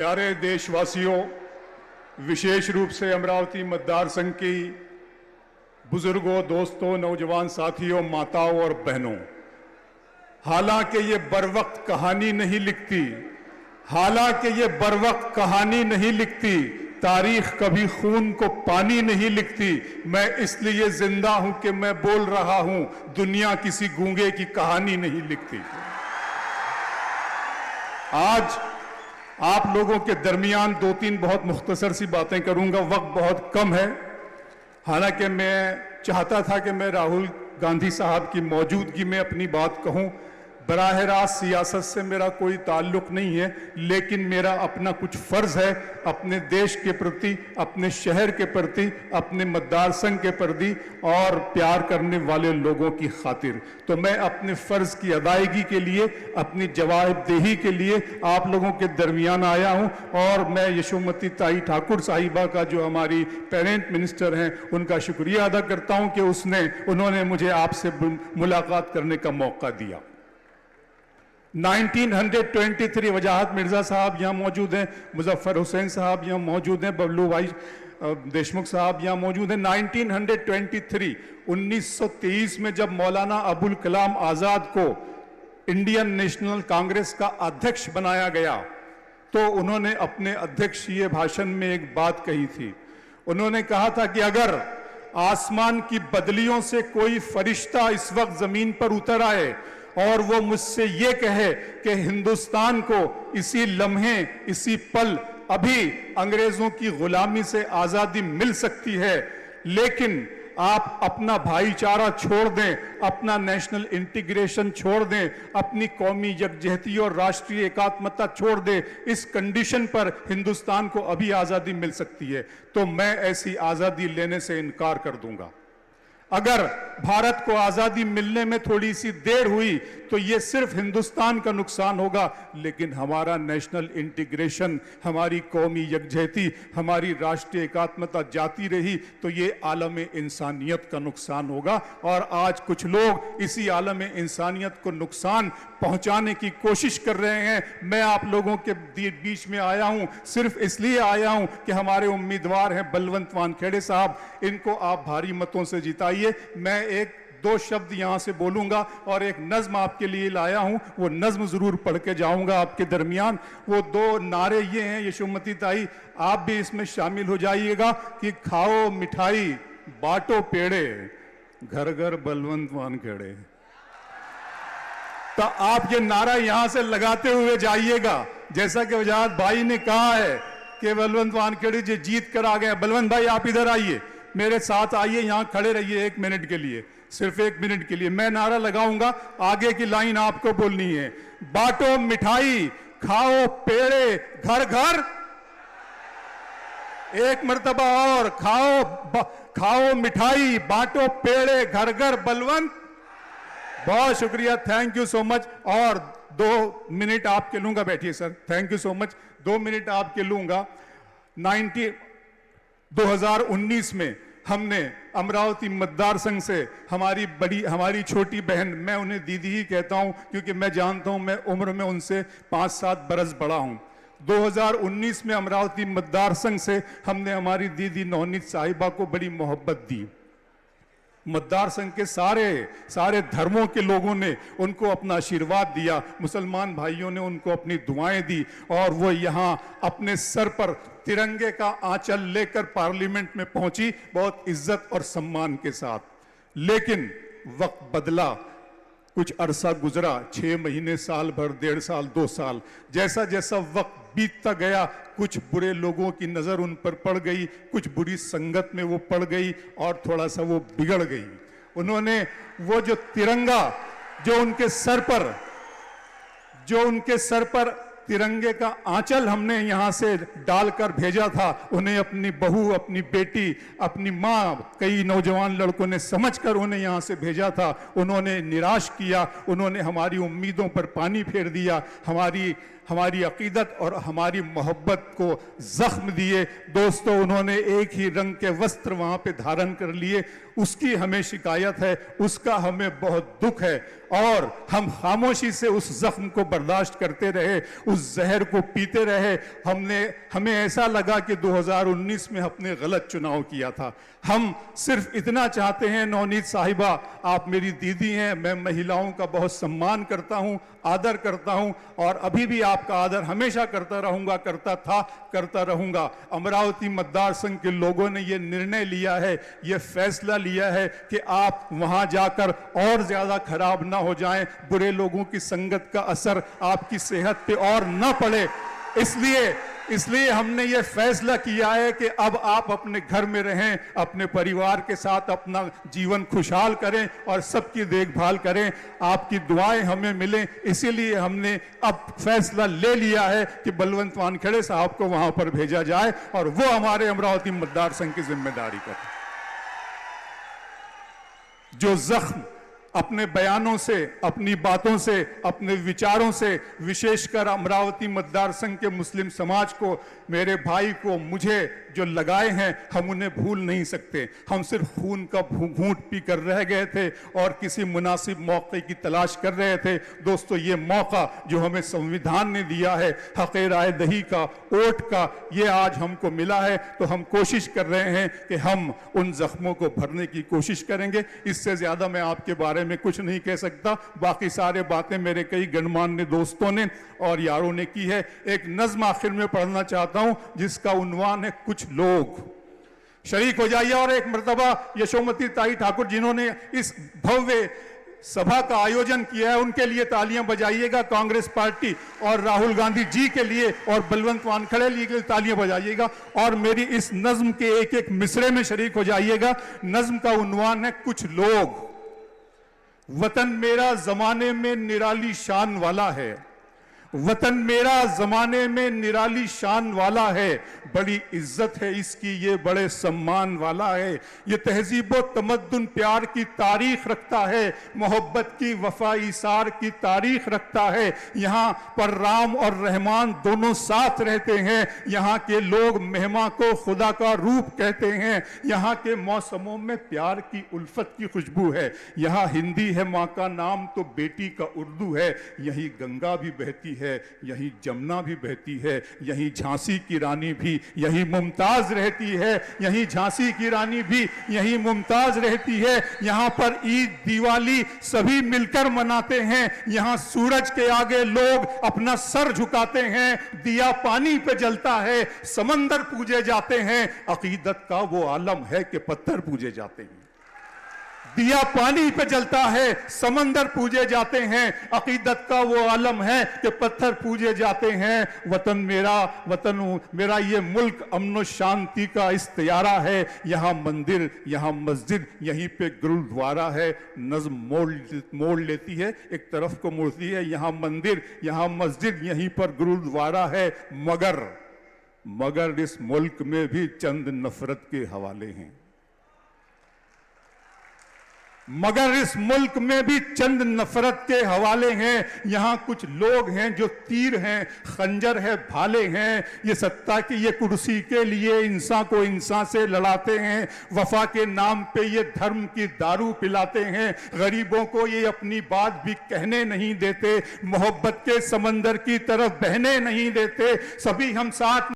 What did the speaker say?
प्यारे देशवासियों, विशेष रूप से अमरावती मतदार संघ की बुजुर्गों, दोस्तों, नौजवान साथियों, माताओं और बहनों, हालांकि ये बरवक्त कहानी नहीं लिखती, तारीख कभी खून को पानी नहीं लिखती। मैं इसलिए जिंदा हूं कि मैं बोल रहा हूं, दुनिया किसी गूंगे की कहानी नहीं लिखती। आज आप लोगों के दरमियान 2-3 बहुत मुख्तसर सी बातें करूंगा, वक्त बहुत कम है। हालांकि मैं चाहता था कि मैं राहुल गांधी साहब की मौजूदगी में अपनी बात कहूं। बराह रास्त सियासत से मेरा कोई ताल्लुक नहीं है, लेकिन मेरा अपना कुछ फर्ज है अपने देश के प्रति, अपने शहर के प्रति, अपने मतदार संघ के प्रति और प्यार करने वाले लोगों की खातिर। तो मैं अपने फर्ज की अदायगी के लिए, अपनी जवाबदेही के लिए आप लोगों के दरमियान आया हूं। और मैं यशोमती ताई ठाकुर साहिबा का, जो हमारी पेरेंट मिनिस्टर हैं, उनका शुक्रिया अदा करता हूं कि उन्होंने मुझे आपसे मुलाकात करने का मौका दिया। 1923 वजाहत मिर्जा साहब यहाँ मौजूद हैं, मुजफ्फर हुसैन साहब यहाँ मौजूद हैं, बबलू भाई देशमुख साहब यहाँ मौजूद हैं। 1923 में जब मौलाना अबुल कलाम आज़ाद को इंडियन नेशनल कांग्रेस का अध्यक्ष बनाया गया, तो उन्होंने अपने अध्यक्षीय भाषण में एक बात कही थी। उन्होंने कहा था कि अगर आसमान की बदलियों से कोई फरिश्ता इस वक्त जमीन पर उतर आए और वो मुझसे ये कहे कि हिंदुस्तान को इसी लम्हे, इसी पल अभी अंग्रेजों की गुलामी से आज़ादी मिल सकती है, लेकिन आप अपना भाईचारा छोड़ दें, अपना नेशनल इंटीग्रेशन छोड़ दें, अपनी कौमी यकजहती और राष्ट्रीय एकात्मता छोड़ दें, इस कंडीशन पर हिंदुस्तान को अभी आज़ादी मिल सकती है, तो मैं ऐसी आज़ादी लेने से इनकार कर दूंगा। अगर भारत को आज़ादी मिलने में थोड़ी सी देर हुई तो ये सिर्फ हिंदुस्तान का नुकसान होगा, लेकिन हमारा नेशनल इंटीग्रेशन, हमारी कौमी यकजहती, हमारी राष्ट्रीय एकात्मता जाती रही तो ये आलम इंसानियत का नुकसान होगा। और आज कुछ लोग इसी आलम इंसानियत को नुकसान पहुंचाने की कोशिश कर रहे हैं। मैं आप लोगों के बीच में आया हूं, सिर्फ इसलिए आया हूं कि हमारे उम्मीदवार हैं बलवंत वानखेड़े साहब, इनको आप भारी मतों से जिताइए। मैं 1-2 शब्द यहां से बोलूंगा और एक नज्म आपके लिए लाया हूं, वो नज्म जरूर पढ़ के जाऊंगा आपके दरमियान। वो 2 नारे ये हैं, यशोमती ताई आप भी इसमें शामिल हो जाइएगा, कि खाओ मिठाई बांटो पेड़े, घर घर बलवंत वानखेड़े। तो आप ये नारा यहां से लगाते हुए जाइएगा। जैसा कि वजाहत भाई ने कहा है कि बलवंत वानखेड़े जी जीत कर आ गए। बलवंत भाई आप इधर आइए, मेरे साथ आइए, यहां खड़े रहिए 1 मिनट के लिए, सिर्फ 1 मिनट के लिए। मैं नारा लगाऊंगा, आगे की लाइन आपको बोलनी है। बांटो मिठाई खाओ पेड़े, घर घर, एक मर्तबा और, खाओ मिठाई बांटो पेड़े, घर घर बलवंत। बहुत शुक्रिया, थैंक यू सो मच। और 2 मिनट आपके लूंगा, बैठिए sir, thank you so much. 2 minute आपके लूंगा। 2019 में हमने अमरावती मतदार संघ से हमारी छोटी बहन, मैं उन्हें दीदी ही कहता हूं क्योंकि मैं जानता हूं मैं उम्र में उनसे 5-7 बरस बड़ा हूं। 2019 में अमरावती मतदार संघ से हमने हमारी दीदी नौनीत साहिबा को बड़ी मोहब्बत दी। मतदार संघ के सारे धर्मों के लोगों ने उनको अपना आशीर्वाद दिया, मुसलमान भाइयों ने उनको अपनी दुआएं दी, और वो यहाँ अपने सर पर तिरंगे का आंचल लेकर पार्लियामेंट में पहुंची, बहुत इज्जत और सम्मान के साथ। लेकिन वक्त बदला, कुछ अरसा गुजरा, 6 महीने, साल भर, 1.5 साल, 2 साल, जैसा जैसा वक्त बीतता गया, कुछ बुरे लोगों की नजर उन पर पड़ गई, कुछ बुरी संगत में वो पड़ गई और थोड़ा सा वो बिगड़ गई। उन्होंने वो जो तिरंगा जो उनके सर पर तिरंगे का आंचल हमने यहां से डालकर भेजा था, उन्हें अपनी बहू, अपनी बेटी, अपनी माँ, कई नौजवान लड़कों ने समझकर उन्हें यहां से भेजा था, उन्होंने निराश किया, उन्होंने हमारी उम्मीदों पर पानी फेर दिया, हमारी अकीदत और हमारी मोहब्बत को जख्म दिए। दोस्तों, उन्होंने एक ही रंग के वस्त्र वहां पे धारण कर लिए, उसकी हमें शिकायत है, उसका हमें बहुत दुख है। اور ہم خاموشی سے اس زخم کو برداشت کرتے رہے, اس زہر کو پیتے رہے. ہمیں ایسا لگا کہ 2019 میں اپنے غلط چناؤ کیا تھا. ہم صرف اتنا چاہتے ہیں, نونیت صاحبہ آپ میری دیدی ہیں, میں مہیلاؤں کا بہت سمان کرتا ہوں, آدر کرتا ہوں, اور ابھی بھی آپ کا آدر ہمیشہ کرتا رہوں گا, کرتا تھا, کرتا رہوں گا. امراوتی متدار سنگھ کے لوگوں نے یہ نرنے لیا ہے, یہ فیصلہ لیا ہے کہ آپ وہاں جا کر اور زیادہ خراب نہ ہو جائیں, برے لوگوں کی سنگت کا اثر آپ کی صحت پہ اور نہ پڑے. اس لیے ہم نے یہ فیصلہ کیا ہے کہ اب آپ اپنے گھر میں رہیں, اپنے پریوار کے ساتھ اپنا جیون خوشحال کریں اور سب کی دیکھ بھال کریں. آپ کی دعائیں ہمیں ملیں, اسی لیے ہم نے اب فیصلہ لے لیا ہے کہ بلونت وانکھڑے صاحب کو وہاں پر بھیجا جائے اور وہ ہمارے امراوتی متدار سنگھ کی ذمہ داری کریں. جو زخم اپنے بیانوں سے, اپنی باتوں سے, اپنے وچاروں سے, وشیش کر امراوتی متدار سنگھ کے مسلم سماج کو, میرے بھائی کو, مجھے جو لگائے ہیں, ہم انہیں بھول نہیں سکتے. ہم صرف خون کا گھونٹ پی کر رہ گئے تھے اور کسی مناسب موقع کی تلاش کر رہے تھے. دوستو, یہ موقع جو ہمیں سنویدھان نے دیا ہے, حق رائے دہی کا, ووٹ کا, یہ آج ہم کو ملا ہے, تو ہم کوشش کر رہے ہیں کہ ہم ان زخموں کو بھرنے کی کوشش کریں گے. اس سے زیادہ میں آپ کے بارے میں کچھ نہیں کہہ سکتا. باقی سارے باتیں میرے کئی گنمانیہ دوستوں نے اور یاروں نے کی ہے. ایک نظم آخر میں پڑھنا چاہتا ہوں جس کا عنوان ہے کچھ لوگ. شریک ہو جائیے اور ایک مرتبہ یشومتی تائی ٹھاکر جنہوں نے اس بھویہ سبھا کا آیوجن کیا ہے, ان کے لیے تالیاں بجائیے گا. کانگریس پارٹی اور راہل گاندھی جی کے لیے اور بلونت وانکھڑے کے لیے تالیاں بجائیے گا, اور میری اس نظم کے ایک ایک مصرے میں شریک ہو جائیے گا. نظم کا عنوان ہے کچھ لوگ. وطن میرا زمانے میں نرالی شان والا ہے, وطن میرا زمانے میں نرالی شان والا ہے, بڑی عزت ہے اس کی یہ بڑے سمان والا ہے. یہ تہذیب و تمدن پیار کی تاریخ رکھتا ہے, محبت کی وفا ایثار کی تاریخ رکھتا ہے. یہاں پر رام اور رحمان دونوں ساتھ رہتے ہیں, یہاں کے لوگ مہماں کو خدا کا روپ کہتے ہیں, یہاں کے موسموں میں پیار کی الفت کی خوشبو ہے. یہاں ہندی ہے ماں کا نام تو بیٹی کا اردو ہے, یہی گنگا بھی بہتی ہے, یہی جمنا بھی بہتی ہے, یہی جھانسی کی رانی بھی یہی ممتاز رہتی ہے, یہی جھانسی کی رانی بھی یہی ممتاز رہتی ہے. یہاں پر عید دیوالی سبھی مل کر مناتے ہیں, یہاں سورج کے آگے لوگ اپنا سر جھکاتے ہیں, دیا پانی پہ جلتا ہے, سمندر پوجے جاتے ہیں, عقیدت کا وہ عالم ہے کہ پتھر پوجے جاتے ہیں. دیا پانی پہ جلتا ہے, سمندر پوجے جاتے ہیں, عقیدت کا وہ عالم ہے کہ پتھر پوجے جاتے ہیں. وطن میرا یہ ملک امن و شانتی کا استعارہ ہے, یہاں مندر, یہاں مسجد, یہیں پہ گرودوارہ ہے. نظم موڑ لیتی ہے, ایک طرف کو مڑتی ہے. یہاں مندر, یہاں مسجد, یہیں پر گرودوارہ ہے, مگر اس ملک میں بھی چند نفرت کے حوالے ہیں. مگر اس ملک میں بھی چند نفرت کے حوالے ہیں. یہاں کچھ لوگ ہیں جو تیر ہیں, خنجر ہے, بھالے ہیں. یہ ستا کی یہ کرسی کے لیے انسان کو انسان سے لڑاتے ہیں. وفا کے نام پہ یہ دھرم کی دارو پلاتے ہیں. غریبوں کو یہ اپنی بات بھی کہنے نہیں دیتے, محبت کے سمندر کی طرف بہنے نہیں دیتے. سبھی ہم ساتھ